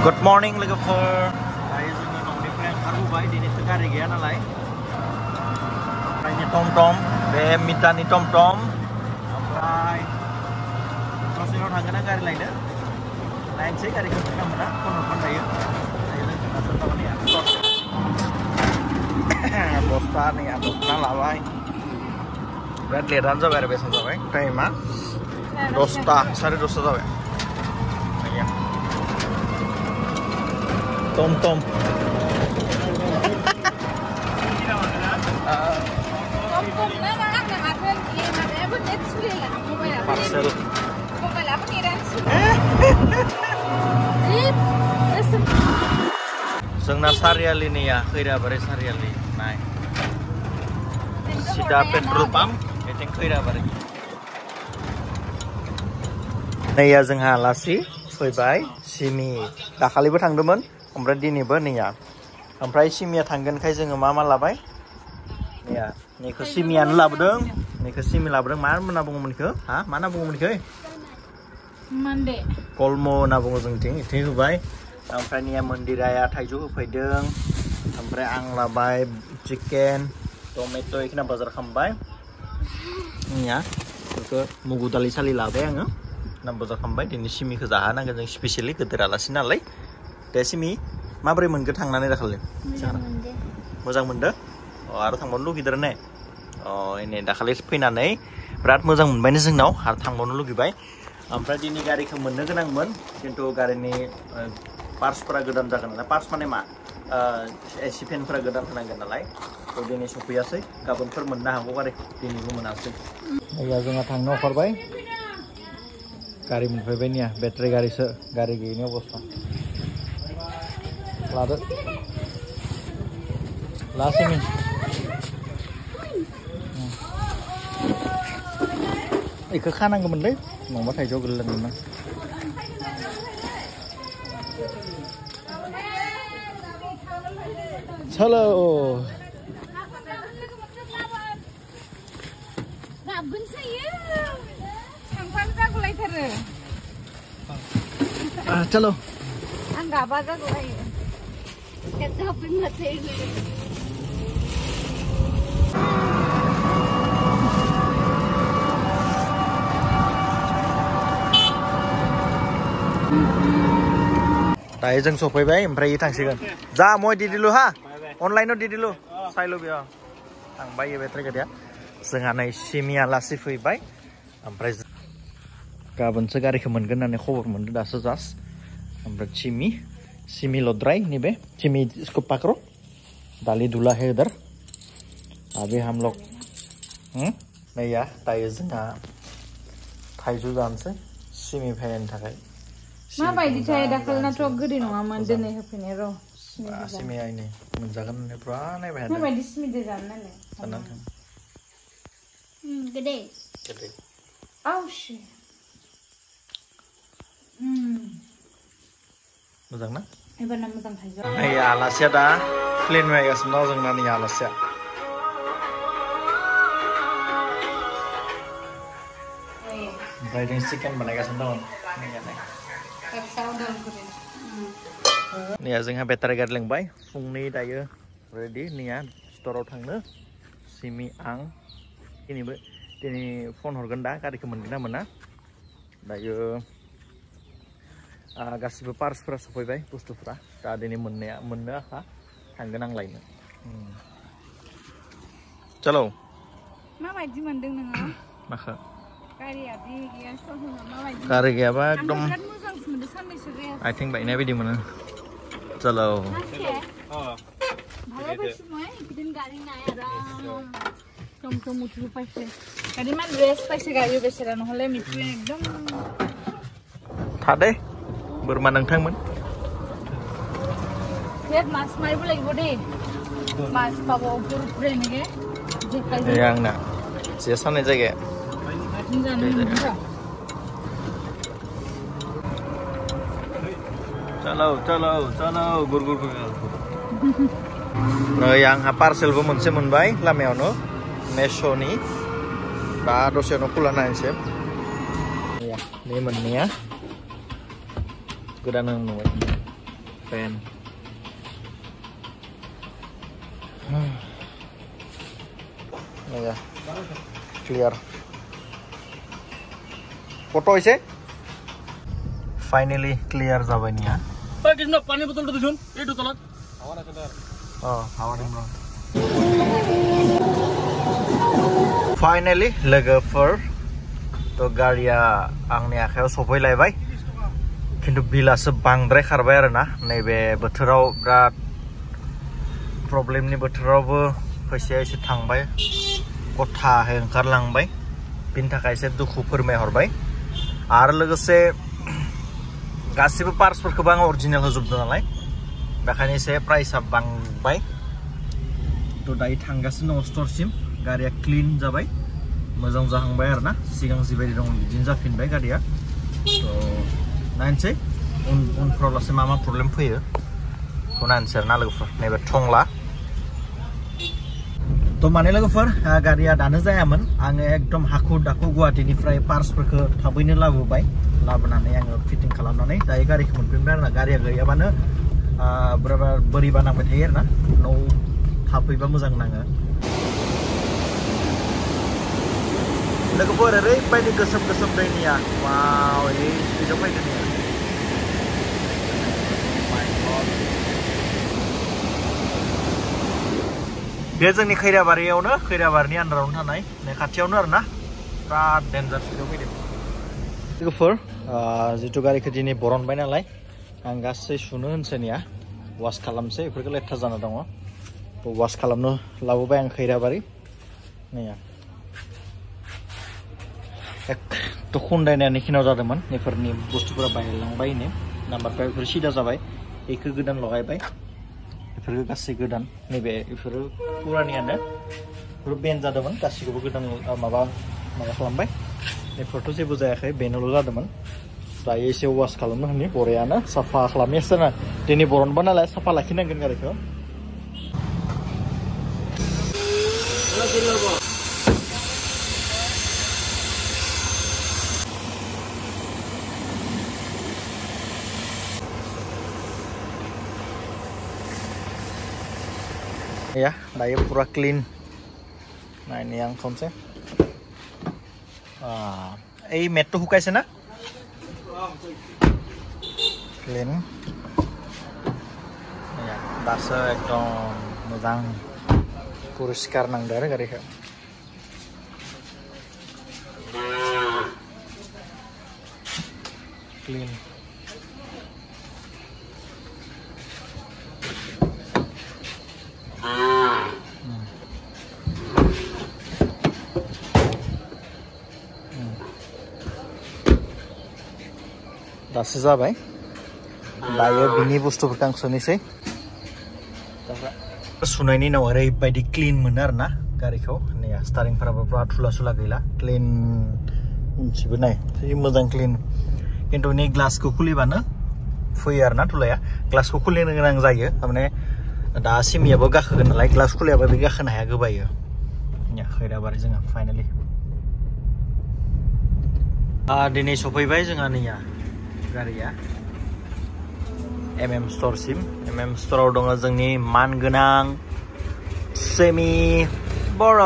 Good morning लोगोफोर दायो जोङो न'निफ्राय ओंखारबोबाय दिनैसो गारि गैया नालाय ओमफ्राय टमटम बे मिटानि टमटम ओमफ्राय दसेनाव थांगोन आं गारि लायनो नायनोसै गारिखौ मोना मोना फन हरगोन दायो बस्ता नै बस्ता लाबाय बिराद लेटआनो जाबाय आरो बेसां जाबाय टाइमा 10ता 10:30 जाबाय Tom. Parcel. जोंना सारियालिनि खैराबारि सारियालि नाय सिदा पेट्रल पाम्प बेथिं खैराबारि नैया जोंहा आलासि फैबाय सिमी दाखालिबो थांदोंमोन ओमफ्राय दिनैबो नैया ओमफ्राय सिमिया थांगोनखाय जोङो मा लाबाय नैया नैखौ सिमियानो लाबोदों नैखौ सिमि लाबोदों मा होनना बुङोमोन इखौ मा होनना बुङोमोन इखौ मानदे कलमो होनना बुङो जोंथिं इथिं होबाय ओमफ्राय नैया मन्दिराया थाइजौ होफैदों ओमफ्राय आं लाबाय चिकेन टमेट' इखिना बाजार खालामबाय नैया बेखौ मुगु दालि सालि लाबाय आङो ना बाजार खालामबाय दिनै सिमिखौ जाहोनांगोन जों स्पेसियेलि गिदिर आलासि नालाय दे सिमी माबोरै मोनखो थांनानै दाखालि मोजां मोनदो आरो थांबावनो लुगैदों ने नै दाखालि फैनानै बिराद मोजां मोनबायनो जोंनाव आरो थांबावनो लुगैबाय ओमफ्राय दिनै गारिखौ मोननो गोनांमोन खिन्थु गारिनि पार्ट्सफोरा गोदान जागोन नालाय पार्ट्स माने मा एसि फेनफोरा गोदान होनांगोन नालाय दिनै सफैयासै गाबोनफोर मोननो हागौ गारिखौ दिनैबो मोनासै जोंहा थांनो ओंखारबाय गारि मोनफैबाय निया बेटारि गारिसो गारि गैयिनि अबस्था लादो लासिमी इखौ खानांगौमोनलै नङाबा थाइजौआव गोलैलांगोन ना चलो चलो आं गाबा जागौलायो दायो जों सफैबाय ओमफ्राय थांसिगोन जा मय दिदिलु हा अनलाइनाव दिदिलु साइल बियो थांबाय बेटारि गारिया जोंहा नै सिमी आलासि फैबाय ओमफ्राय गाबोनसो गारिखौ मोनगोन होननानै खबर मोनदों दासो जास्ट ओमफ्राय सिमी लद्राय नैबे सिमी इसको पकड़ो दाली दुला है इधर अभी हम लोग नैया दायो जोंहा थाइजौ जानोसै सिमी फैनायनि थाखाय माबायदि थाय दाखालिनाथ' गोदै नङामोन दिनै होफैनाय र' सिमी आइनि मोनजागोन होननानै पुरा नायबाय थादों माबायदि सिमिजों जानो नालाय जानानै थां गोदै आवसि मोजां ना एबारना मोजां थाइजौ नै आलासिया दा प्लेन नायगासिनो दं जोंना नै आलासिया ओमफ्राय जों चिकेन बानायगासिनो दं नैया जोंहा बेटारि गारि लेंबाय फुंनि दायो रेडि नैया स्टराव थांनो सिमी आं दिनै फन हरगोन दा गारिखौ मोनगोन ना मोना दायो गासिबो पार्ट्सफोरा सफैबाय बुस्थुफोरा दा दिनै मोननो आखा थांगोन आं लायनो चलो माबायदि मोनदों नोङो माखो गारिया बे गैया माबायदि गारि गैयाबा एकदम बिराद मोजांसो मोनदों साननैसो आथिं बायनाय बायदि मोनो चलो ভালো পাইছি মই একদিন গাড়ি নাই আরাম টমটম উঠি পাইছে গাড়ি মান রেস্ট পাইছে গাড়ি বেচারা নহলে মিঠু একদম थादे बोरमा नोंथांमोन बिराद मास मारिबो লাগিব दे मास पाबो पुरे नगे ए आंना जे सानाय जायगाया चलो गुर नै आंहा पार्सेलबो मोनसे मोनबाय लामायावनो मेश'नि दा दसेनो खुला नायनोसै नै मोननाया गोदान नुबाय open. Ya, clear. Foto ise finally clear जाबाय निया. Pak, kisna pani botol to dishun. Ei to tolat. Hawa na kadar. Hawa dimro. Finally लोगोफोर तो गारिया आंनि आखायाव सफैलायबाय. किन्तु बिलासो बांद्राय खारबाय आरोना नैबे बोथोराव बिराद प्रब्लेमनि बोथोरावबो फैसाया एसे थांबाय गथाहै ओंखारलांबाय बिनि थाखाय एसे दुखु फोरमायहरबाय आरो लोगोसे गासिबो पार्ट्सफोरखौबो आं अरिजिनेल होजोबदों नालाय बेखायनो एसे प्राइसआ बांबाय तो दायो थांगासिनो दङ स्ट'रसिम गारिया क्लिन जाबाय मोजां जाहांबाय आरोना सिगां जिबायदि दङ बिदिनो जाफिनबाय गारिया तो नायनोसै उनफ्राव लासै मा प्रब्लेम फैयो बेखौ नायनोसै आरोना लोगोफोर नैबे थंला तो माने लोगोफोर गारिया दानो जायामोन आङो एकदम हाखु दाखु गुवाहाटीनिफ्राय पार्ट्सफोरखौ थाबैनो लाबोनानै आङो फिटिं खालामनानै दायो गारिखौ मोनफिनबाय आरोना गारिया गैयाबानो बोरैबा नांबाय थायो आरोना न'आव थाफैबा मोजां नाङो लोगोफोर ओरैबायदि गोसोम गोसोम दैनिया वाव ओरै स्पिडआव फैदों निया बे जोंनि खैराबारियावनो खैराबारिनि आन्दारावनो थानाय नै खाथियावनो आरोना बिराद डेन्जार स्पिडआव फैदों लोगोफोर जितु गारिखौ दिनै बरनबाय नालाय आं गासै सुनो होनसैनिया वाश खालामसै बेफोरखौ लेथ्रा जाना दङ वाश खालामनो लाबोबाय आं खैराबारि नैया एक खुन्दायनायनि खिनाव जादोंमोन बेफोरनि बुस्थुफोरा बायलांबाय ने नाम्बारफ्रा बेफोर सिदा जाबाय बेखौ गोदान लगायबाय बेफोरखौ गासै गोदान नैबे बेफोरो पुरानियानो बेफोर बेन जादोंमोन गासैखौबो गोदान माबा खालामबाय बेफोरथ' जेबो जायाखै बेनोल' जादोंमोन दायो एसे वाश खालामनो होनि बरियानो साफा खालामनोसै ना दिनै बरनबा नालाय साफा लाखिनांगोन गारिखौ ya dayo pura clean nah ini yang konsep mat to hukaise na clean ya daso ekdom mojang puriskar nangdar garikha clean दासो जाबाय दायो बिनि बुस्थुफोरखौ आं सुनोसै सुनायनि उनाव ओरैबायदि क्लिन मोनो आरोना गारिखौ नै स्टारिंफोराबो पुरा थुला सुला गैला क्लिन मोनसेबो नाय मोजां क्लिन खिन्थु नै ग्लासखौ खुलिबानो फैयो आरोना थुलाया ग्लासखौ खुलिनो गोनां जायो थारमाने दा सिमियाबो गाखोगोन नालाय ग्लास खुलियाबा बे गाखोनो हाया गोबायो खैराबारि जोंहा फाइनालि दिनै सफैबाय जोंहा नैया गारिया स्ट'रसिम स्ट'राव दङ जोंनि मानगोनां सेमि बर'